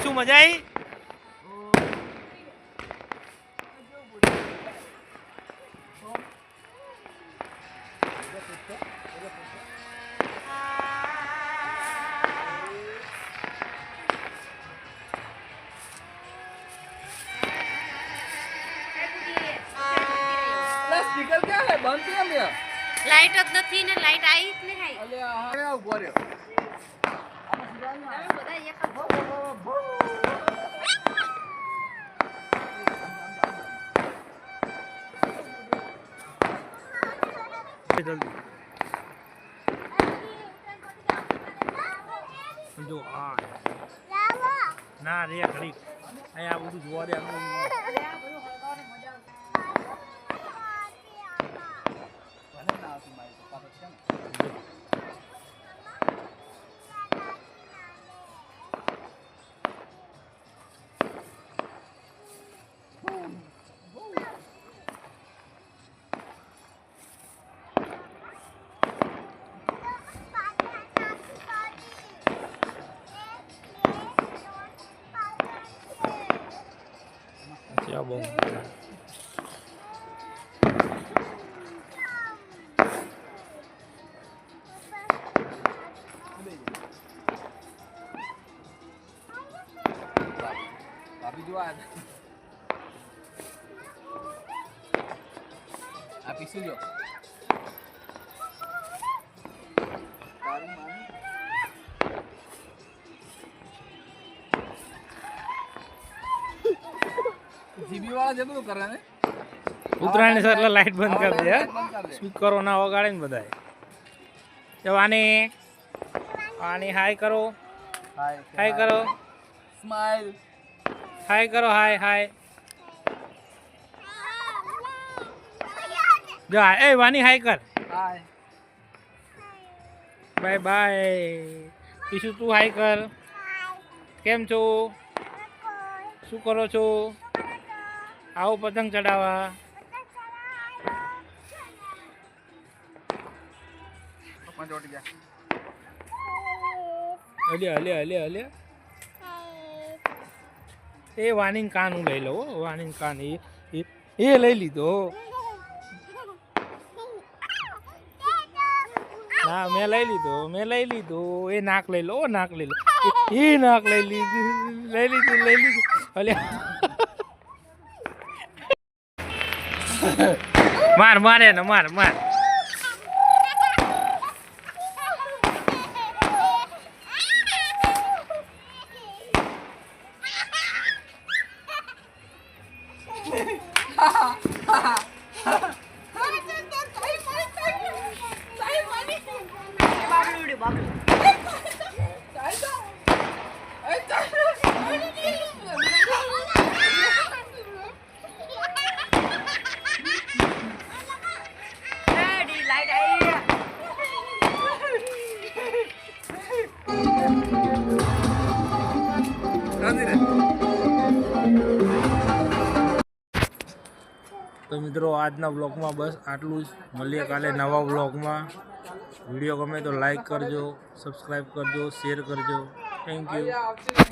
શું મજા આવી? स्पीकर क्या है बंद किया मैं लाइट જ નથી ને લાइट आई જ ને ખાઈ અલે આ ઉભો રહ્યો તમે બધા એક જો આ ના રે ઘડી અહીંયા બધું જોવા દે क्या बोल ભાભી જો આ પીસું જો જીબી વાળા જબરું કરે ને ઉતરાયણ છે એટલે લાઈટ બંધ કરી દે સ્પીકરો ના વગાડે ને બધાય જવાની આની હાય કરો હાય કરો સ્માઈલ હાય કરો હાય હાય જો એ વાની હાય કર હાય બાય બાય પીશું તું હાય કર કેમ છો શું કરો છો આવો પતંગ ચડાવવા હલે એ વાનીન કાન હું લઈ લઉં વાનીન કાન એ લઈ લીધો ના મેં લઈ લીધો એ નાક લઈ લો નાક લઈ લો એ નાક લઈ લીધું અલે માર એને માર તો મિત્રો આજના બ્લોગમાં બસ આટલું જ. મળીએ કાલે નવા બ્લોગમાં. વિડીયો ગમે તો લાઈક કરજો, સબસ્ક્રાઈબ કરજો, શેર કરજો. Thank you.